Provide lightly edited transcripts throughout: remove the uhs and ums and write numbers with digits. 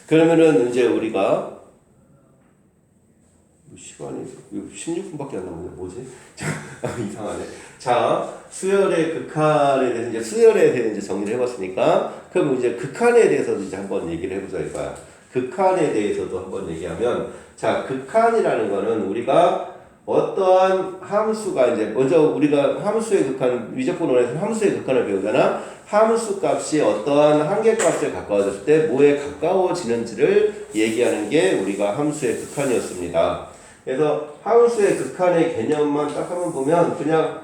그러면은 이제 우리가 시간이 16분밖에 안 남았네. 뭐지? 이상하네. 자, 수열의 극한에 대해서 이제 정리를 해봤으니까, 그럼 이제 극한에 대해서도 이제 한번 얘기를 해보자 이거야. 극한에 대해서도 한번 얘기하면, 자, 극한이라는 거는 우리가 어떠한 함수가 이제 먼저 우리가 함수의 극한, 위적분원에서 함수의 극한을 배우잖아. 함수 값이 어떠한 한계값에 가까워졌을 때 뭐에 가까워지는지를 얘기하는 게 우리가 함수의 극한이었습니다. 그래서 함수의 극한의 개념만 딱 한번 보면 그냥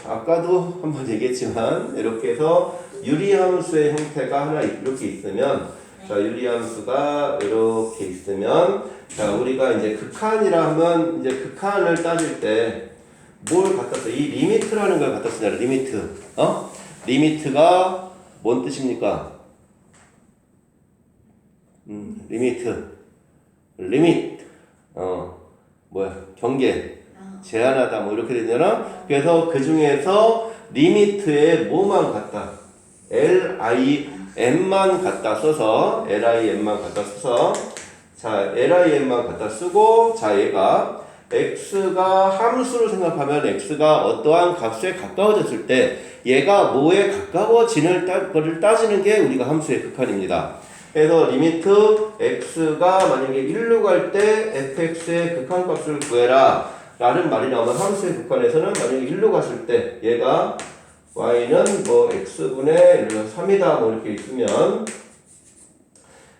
아까도 한번 얘기했지만 이렇게 해서 유리함수의 형태가 하나 이렇게 있으면, 자, 유리함수가 이렇게 있으면, 자, 우리가 이제 극한이라 하면 이제 극한을 따질 때 뭘 갖다 써? 이 리미트라는 걸 갖다 쓰잖아. 리미트. 리미트가 뭔 뜻입니까? 리미트. 경계. 제한하다 뭐 이렇게 되잖아. 그래서 그 중에서 리미트에 뭐만 갖다? LIM만 갖다 써서 자, LIM만 갖다 쓰고, 자, 얘가 x가 함수로 생각하면 x가 어떠한 값에 가까워졌을 때 얘가 뭐에 가까워지는 거를 따지는 게 우리가 함수의 극한입니다. 그래서 리미트 x가 만약에 1로 갈 때 fx의 극한값을 구해라 라는 말이 나오면 함수의 극한에서는 만약에 1로 갔을 때 얘가 y는 뭐 x분의 3이다 뭐 이렇게 있으면,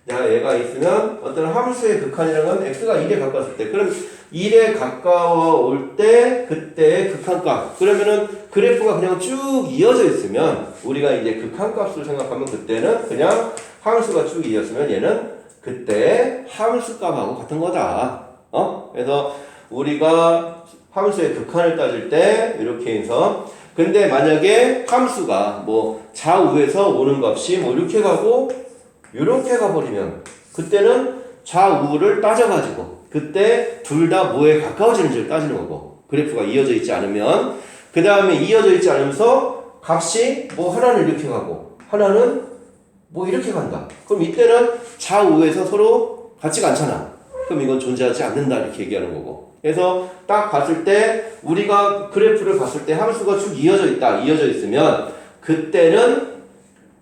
자, 얘가 있으면 어떤 함수의 극한이라는 건 x가 1에 가까웠을 때, 그럼 1에 가까워 올 때 그때의 극한값, 그러면은 그래프가 그냥 쭉 이어져 있으면 우리가 이제 극한값을 생각하면 그때는 그냥 함수가 쭉 이어졌으면 얘는 그때 함수값하고 같은 거다. 그래서 우리가 함수의 극한을 따질 때 이렇게 해서, 근데 만약에 함수가 뭐 좌우에서 오는 값이 뭐 이렇게 가고 이렇게 가버리면 그때는 좌우를 따져가지고 그때 둘 다 뭐에 가까워지는지를 따지는 거고, 그래프가 이어져 있지 않으면, 그 다음에 이어져 있지 않으면서 값이 뭐 하나는 이렇게 가고 하나는 뭐 이렇게 간다. 그럼 이때는 좌우에서 서로 같지가 않잖아. 그럼 이건 존재하지 않는다 이렇게 얘기하는 거고. 그래서 딱 봤을 때 우리가 그래프를 봤을 때 함수가 쭉 이어져 있으면 그때는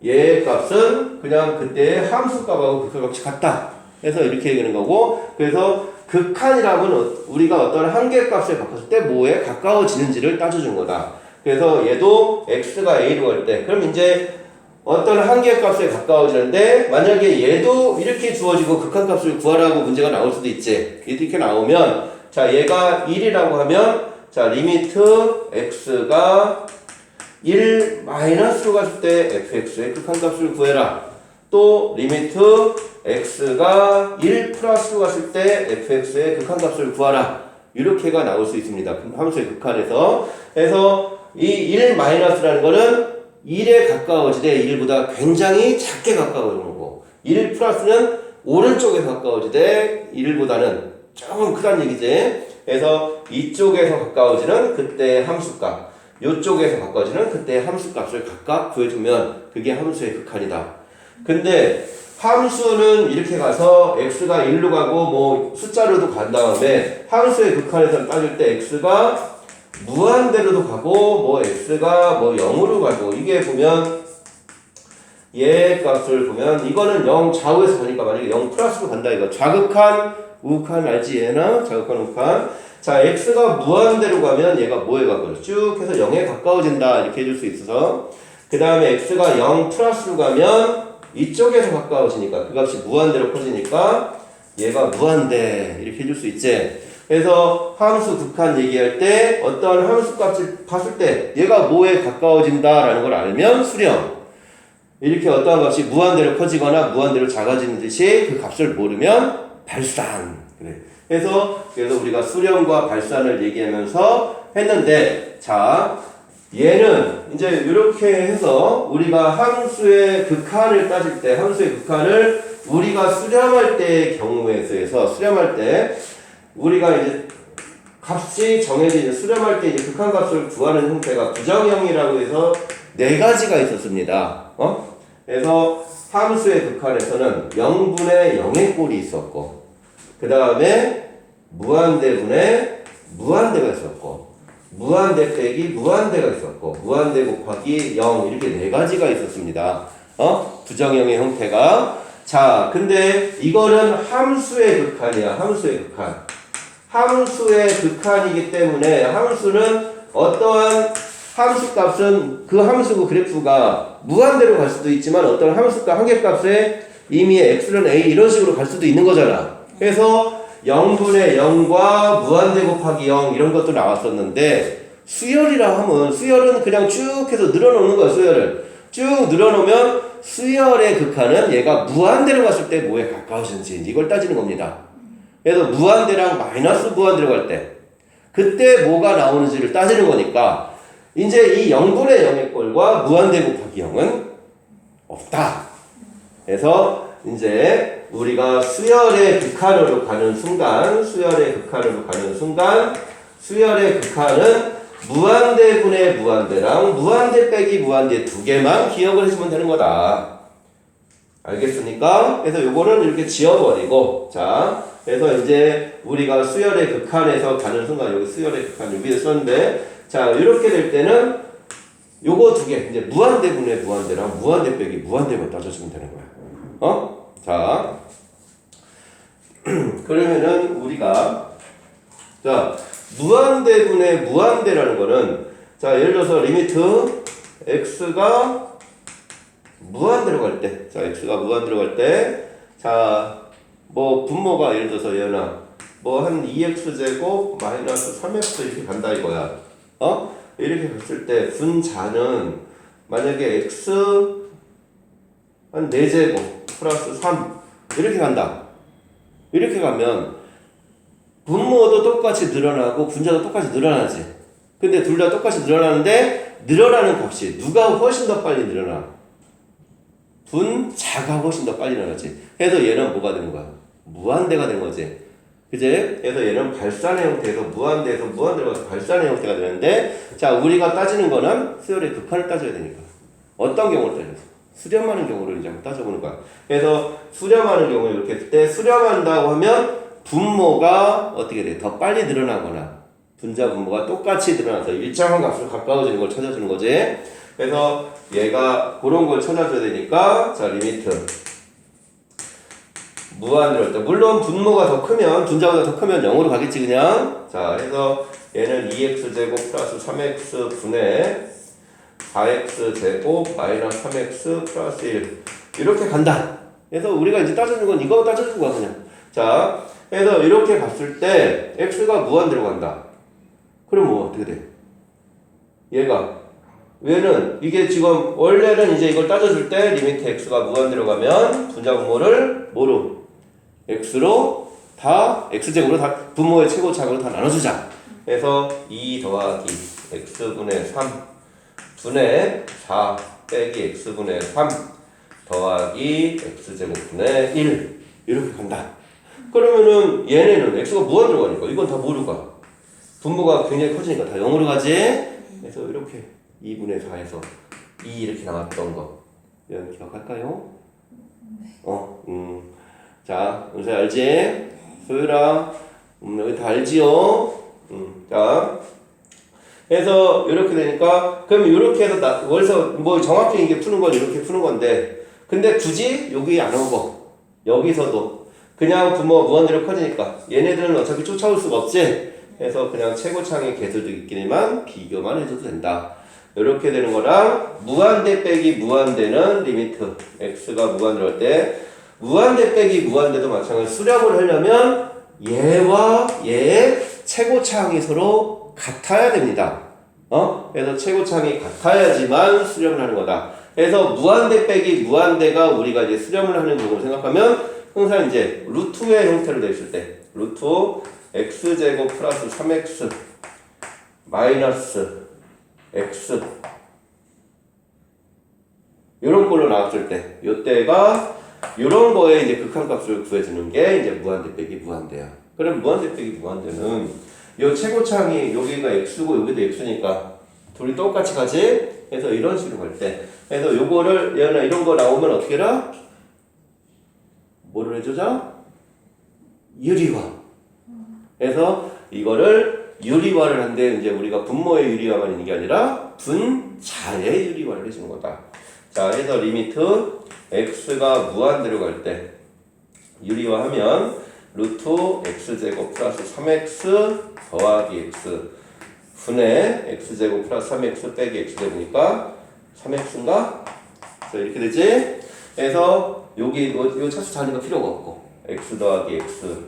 얘의 값은 그냥 그때의 함수 값하고 극한값이 같다. 그래서 이렇게 얘기하는 거고, 그래서 극한이라면 우리가 어떤 한계값에 바꿨을 때 뭐에 가까워지는지를 따져준 거다. 그래서 얘도 x가 a로 갈 때, 그럼 이제 어떤 한계값에 가까워지는데 만약에 얘도 이렇게 주어지고 극한값을 구하라고 문제가 나올 수도 있지. 이렇게 나오면, 자, 얘가 1이라고 하면, 자, 리미트 x가 1 마이너스로 갔을 때 fx의 극한값을 구해라. 또 리미트 x가 1 플러스로 갔을 때 fx의 극한값을 구하라. 이렇게가 나올 수 있습니다. 함수의 극한에서. 그래서 이 1 마이너스라는 거는 1에 가까워지되 1보다 굉장히 작게 가까워지는 거고, 1 플러스는 오른쪽에 가까워지되 1보다는 조금 크다는 얘기지. 그래서 이쪽에서 가까워지는 그때의 함수값, 이쪽에서 가까워지는 그때의 함수값을 각각 구해주면 그게 함수의 극한이다. 근데 함수는 이렇게 가서 x가 1로 가고 뭐 숫자로도 간 다음에 함수의 극한에서 따질 때 x가 무한대로도 가고 뭐 x가 뭐 0으로 가고, 이게 보면 얘 값을 보면 이거는 0 좌우에서 가니까 만약에 0 플러스로 간다 이거. 좌극한 우극한 알지 얘나? 좌극한 우극한. 자, x가 무한대로 가면 얘가 뭐에 가까워져? 쭉 해서 0에 가까워진다 이렇게 해줄 수 있어서, 그 다음에 x가 0 플러스로 가면 이쪽에서 가까워지니까 그 값이 무한대로 커지니까 얘가 무한대 이렇게 해줄 수 있지. 그래서 함수 극한 얘기할 때 어떤 함수 값을 봤을 때 얘가 뭐에 가까워진다라는 걸 알면 수렴, 이렇게 어떠한 값이 무한대로 커지거나 무한대로 작아지는 듯이 그 값을 모르면 발산. 그래. 그래서 우리가 수렴과 발산을 얘기하면서 했는데, 자, 얘는 이제 이렇게 해서 우리가 함수의 극한을 따질 때, 함수의 극한을 우리가 수렴할 때의 경우에서 수렴할 때 우리가 이제 값이 정해져 있는, 수렴할 때 이제 극한값을 구하는 형태가 부정형이라고 해서 4가지가 있었습니다. 그래서 함수의 극한에서는 0분의 0의 꼴이 있었고 그 다음에 무한대분의 무한대가 있었고 무한대 빼기 무한대가 있었고 무한대 곱하기 0 이렇게 네 가지가 있었습니다. 부정형의 형태가. 자, 근데 이거는 함수의 극한이야. 함수의 극한. 함수의 극한이기 때문에 함수는 어떠한 함수 값은 그 함수 그래프가 무한대로 갈 수도 있지만 어떤 함수값 한계값에 이미 x는 a 이런 식으로 갈 수도 있는 거잖아. 그래서 0분의 0과 무한대 곱하기 0 이런 것도 나왔었는데 수열이라 하면 수열은 그냥 쭉 해서 늘어놓는 거야. 수열을 쭉 늘어놓으면 수열의 극한은 얘가 무한대로 갔을 때 뭐에 가까워지는지 이걸 따지는 겁니다. 그래서 무한대랑 마이너스 무한대로 갈 때 그때 뭐가 나오는지를 따지는 거니까 이제 이 0분의 0의 꼴과 무한대 곱하기 0은 없다. 그래서 이제 우리가 수열의 극한으로 가는 순간 수열의 극한은 무한대분의 무한대랑 무한대 빼기 무한대 두 개만 기억을 해주면 되는 거다. 알겠습니까? 그래서 요거는 이렇게 지워버리고 자 그래서 이제 우리가 수열의 극한에서 가는 순간 여기 수열의 극한 여기에 썼는데 자 이렇게 될 때는 요거 두 개 이제 무한대분의 무한대랑 무한대 빼기 무한대만 따져주면 되는 거야. 자 그러면은 우리가 자 무한대분의 무한대라는 거는 자 예를 들어서 리미트 x가 무한대로 갈 때 자 x가 무한대로 갈 때 자 뭐 분모가 예를 들어서 얘나 뭐 한 2x제곱 마이너스 3x 이렇게 간다 이거야. 이렇게 갔을 때 분자는 만약에 x 한 4제곱 플러스 3 이렇게 간다. 이렇게 가면 분모도 똑같이 늘어나고 분자도 똑같이 늘어나지. 근데 둘 다 똑같이 늘어나는데 늘어나는 값이 누가 훨씬 더 빨리 늘어나? 분자가 훨씬 더 빨리 늘어나지. 그래서 얘는 뭐가 되는 거야? 무한대가 된 거지. 그제? 그래서 얘는 발산의 형태에서 무한대에서 무한대로 가서 발산의 형태가 되는데 자 우리가 따지는 거는 수열의 극한을 따져야 되니까 어떤 경우를 따져서 수렴하는 경우를 이제 따져보는 거야. 그래서 수렴하는 경우 이렇게 했을 때 수렴한다고 하면 분모가 어떻게 돼? 더 빨리 늘어나거나 분자 분모가 똑같이 늘어나서 일정한 값으로 가까워지는 걸 찾아주는 거지. 그래서 얘가 그런 걸 찾아줘야 되니까 자 리미트 무한대로 할 때 물론 분모가 더 크면 분자보다 더 크면 0으로 가겠지 그냥. 자 그래서 얘는 2x제곱 플러스 3x 분의 4x제곱 마이너스 3x 플러스 1 이렇게 간다. 그래서 우리가 이제 따져주는 건 이거 따져주는 거야 그냥. 자 그래서 이렇게 갔을 때 x가 무한대로 간다. 그럼 뭐 어떻게 돼? 얘는 이게 지금 원래는 이제 이걸 따져줄 때 리미트 x가 무한대로 가면 분자 분모를 뭐로? x로 다 x제곱으로 다 분모의 최고차으로 다 나눠주자. 그래서 2 더하기 x분의 3 분의 4 빼기 x분의 3 더하기 x제곱분의 1 이렇게 간다. 그러면은 얘네는 x가 무한대로 가니까 이건 다 뭐로 가? 분모가 굉장히 커지니까 다 0으로 가지. 그래서 이렇게 2분의 4에서 2 이렇게 나왔던 거 여러분 기억할까요? 자, 은서 알지? 소율아, 여기 다 알지요? 자, 그래서 이렇게 되니까 그럼 이렇게 해서 원래서 뭐 정확히 이게 푸는 건 이렇게 푸는 건데, 근데 굳이 여기 안 오고 여기서도 그냥 분모가 무한대로 커지니까 얘네들은 어차피 쫓아올 수가 없지. 그래서 그냥 최고창의 개수들끼리만 비교만 해줘도 된다. 이렇게 되는 거랑 무한대 빼기 무한대는 리미트 x가 무한대로 할 때 무한대 빼기 무한대도 마찬가지로 수렴을 하려면 얘와 얘의 최고차항이 서로 같아야 됩니다. 그래서 최고차항이 같아야지만 수렴을 하는 거다. 그래서 무한대 빼기 무한대가 우리가 이제 수렴을 하는 경우를 생각하면 항상 이제 루트의 형태로 되어 있을 때 루트 x제곱 플러스 3x 마이너스 x 이런 걸로 나왔을 때 이때가 이런 거에 이제 극한값을 구해주는 게 이제 무한대 빼기 무한대야. 그럼 무한대 빼기 무한대는 이 최고차항이 여기가 x고 여기도 x니까 둘이 똑같이 가지. 그래서 이런 식으로 갈 때 그래서 요거를 얘나 이런 거 나오면 어떻게 해라? 뭐를 해주죠? 유리화. 그래서 이거를 유리화를 한데 이제 우리가 분모의 유리화만 있는 게 아니라 분자의 유리화를 해주는 거다. 자, 그래서 리미트 x가 무한대로 갈 때 유리화하면 루트 x제곱 플러스 3x 더하기 x 분의 x제곱 플러스 3x 빼기 x제곱이니까 3x인가? 그래서 이렇게 되지? 그래서 여기 요 차수 자리가 필요가 없고 x 더하기 x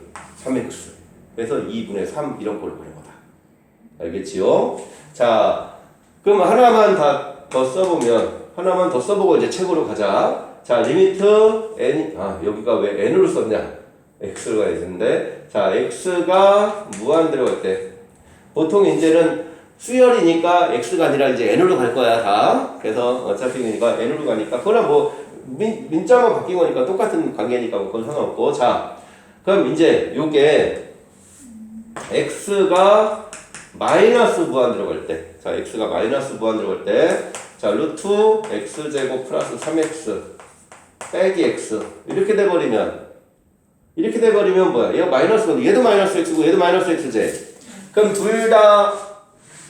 3x 그래서 2분의 3 이런 꼴을 보는 거다. 알겠지요? 자, 그럼 하나만 더 써보고 이제 책으로 가자. 자, 리미트 n 여기가 왜 n으로 썼냐? x를 가야 되는데, 자, x가 무한대로 갈 때 보통 이제는 수열이니까 x가 아니라 이제 n으로 갈 거야 다. 그래서 어차피 그러니까 n으로 가니까 그거나 뭐 민자만 바뀐 거니까 똑같은 관계니까 뭐 그건 상관없고. 자, 그럼 이제 요게 x가 마이너스 무한대로 갈 때, 자, x가 마이너스 무한대로 갈 때, 자, 루트 x제곱 플러스 3x 빼기 x 이렇게 돼버리면 뭐야? 얘가 마이너스거든. 얘도 마이너스 x고 얘도 마이너스 x지. 그럼 둘 다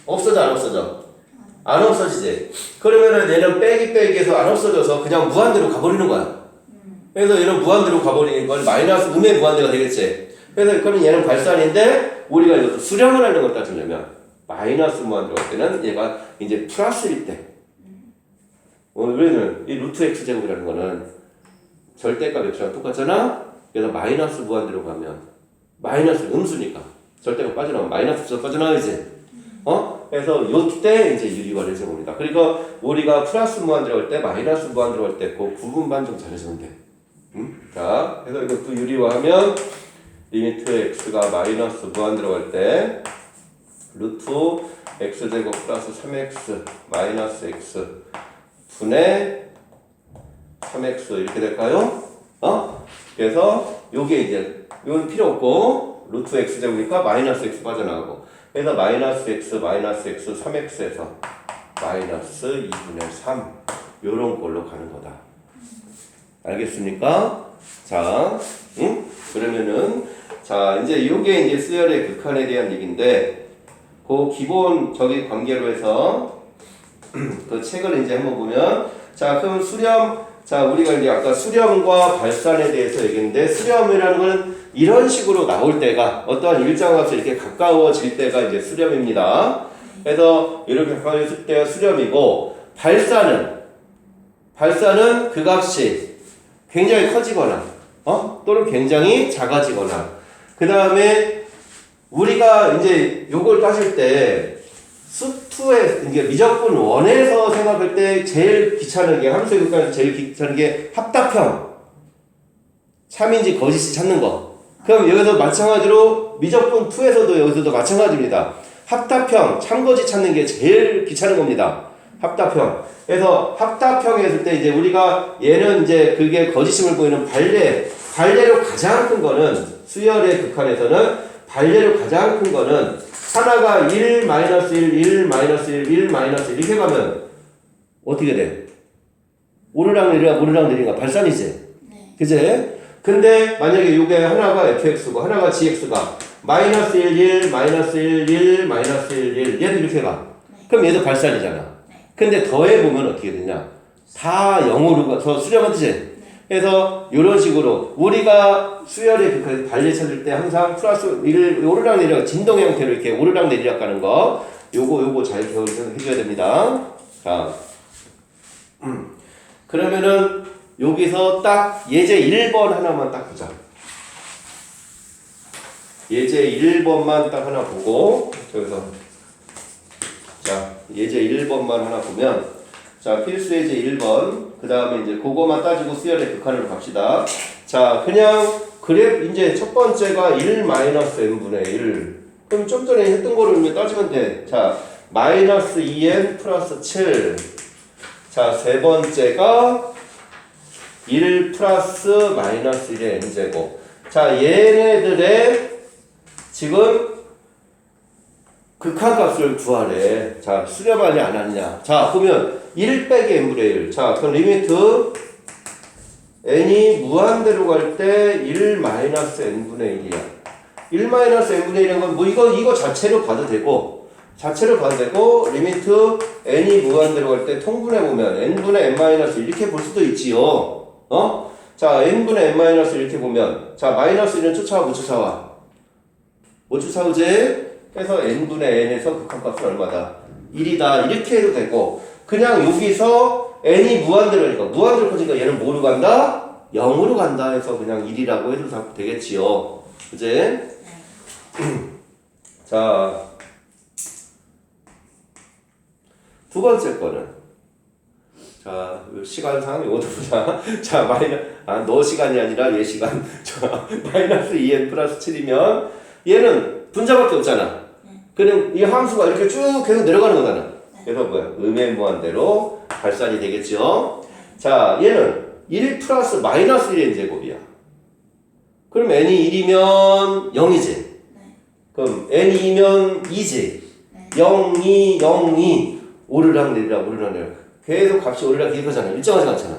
없어져 안 없어져? 안 없어지지. 그러면은 얘는 빼기해서 안 없어져서 그냥 무한대로 가버리는 거야. 그래서 얘는 무한대로 가버리는 건 마이너스 음의 무한대가 되겠지. 그래서 그럼 얘는 발산인데 우리가 이것도 수렴을 하는 걸 따지려면 마이너스 무한대로 갈 때는 얘가 이제 플러스일 때. 왜냐면 이 루트 x제곱이라는 거는 절대값 x랑 똑같잖아. 그래서 마이너스 무한대로 가면 마이너스 음수니까 절대값 빠져나오면 마이너스 빠져나오지. 그래서 요때 이제 유리화를 해줍니다. 그러니까 우리가 플러스 무한대로 갈 때 마이너스 무한대로 갈 때 그 구분만 좀 잘해주면 돼. 자, 그래서 이것도 유리화하면 리미트 x가 마이너스 무한대로 갈 때 루트 x제곱 플러스 3x 마이너스 x 분의 3x 이렇게 될까요? 그래서 요게 이제 이건 필요 없고 루트 x제곱이니까 마이너스 x 빠져나가고 그래서 마이너스 x 3x에서 마이너스 2분의 3 요런 걸로 가는 거다. 알겠습니까? 자, 그러면은 자 이제 요게 이제 수열의 극한에 대한 얘기인데 그 기본 저기 관계로 해서 그 책을 이제 한번 보면 자 그럼 수렴 자 우리가 이제 아까 수렴과 발산에 대해서 얘기했는데 수렴이라는 건 이런 식으로 나올 때가 어떠한 일정값이 이렇게 가까워질 때가 이제 수렴입니다. 그래서 이렇게 가까워질 때가 수렴이고 발산은 그 값이 굉장히 커지거나 또는 굉장히 작아지거나 그 다음에 우리가 이제 요걸 따질 때 수2에 이게 미적분 1에서 생각할 때 제일 귀찮은 게 함수의 극한에서 제일 귀찮은 게 합답형 참인지 거짓이 찾는 거. 그럼 여기서 마찬가지로 미적분 2에서도 여기서도 마찬가지입니다. 합답형 참거짓 찾는 게 제일 귀찮은 겁니다. 합답형. 그래서 합답형에 있을 때 이제 우리가 얘는 이제 그게 거짓임을 보이는 발례로 가장 큰 거는 수열의 극한에서는 발례로 가장 큰 거는 하나가 1, -1, 1, -1, 1, -1 이렇게 가면 어떻게 돼? 오르락 내리가 발산이지? 네. 그제? 근데 만약에 이게 하나가 fx고 하나가 gx가 -1, 1, -1, 1, -1, 1 얘도 이렇게 가. 네. 그럼 얘도 발산이잖아. 네. 근데 더해보면 어떻게 되냐? 다 0으로 가서 수렴한 뜻이 네. 그래서 이런 식으로 우리가 수열의 극한 발리 찾을 때 항상 플러스 1 오르락 내리락 진동 형태로 이렇게 오르락 내리락 가는 거 요거 잘 기억해줘야 됩니다. 자, 그러면은 여기서 딱 예제 1번 하나만 딱 보자. 예제 1번만 딱 하나 보고 저기서 자 예제 1번만 하나 보면 자 필수 예제 1번 그 다음에 이제 그거만 따지고 수열의 극한으로 갑시다. 자 그냥 그래 이제 첫 번째가 1 -n분의 1 그럼 좀 전에 했던 거를 따지면 돼. 자 마이너스 2n 플러스 7 자 세 번째가 1 플러스 마이너스 1의 n제곱 자 얘네들의 지금 극한값을 구하래. 자 수렴하냐 안 하냐. 자 보면 1 빼기 n분의 1 자 그럼 리미트 n이 무한대로 갈 때 1 마이너스 n분의 1이야. 1 마이너스 n분의 1인 건 뭐 이거 자체로 봐도 되고 리미트 n이 무한대로 갈 때 통분해 보면 n분의 n 마이너스 이렇게 볼 수도 있지요. 어? 자, n분의 n 마이너스 이렇게 보면 자, 마이너스 1은 쫓아와 못 쫓아와? 못 쫓아오지? 그래서 n분의 n에서 극한값은 얼마다? 1이다. 이렇게 해도 되고 그냥 여기서 n이 무한대로 커지니까 얘는 뭐로 간다? 0으로 간다 해서 그냥 1이라고 해도 되겠지요. 그치? 자, 두 번째 거는 자, 시간상 이것도 보자. 자, 너 시간이 아니라 얘 시간. 자, 마이너스 2n 플러스 7이면 얘는 분자밖에 없잖아. 그럼 이 함수가 이렇게 쭉 계속 내려가는 거잖아. 그래서 뭐야? 의매무한대로 발산이 되겠죠. 자, 얘는 1 플러스 마이너스 1의 제곱이야. 그럼 n이 1이면 0이지. 그럼 n이 2면 2지. 0, 2, 0, 2. 오르락 내리락. 계속 값이 오르락 이거잖아. 일정하지 않잖아.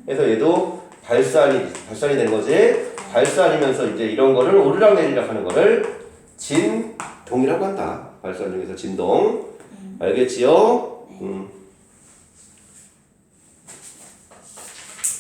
그래서 얘도 발산이 되는 거지. 발산이면서 이제 이런 거를 오르락 내리락 하는 거를 진동이라고 한다. 발산 중에서 진동. 알겠지요?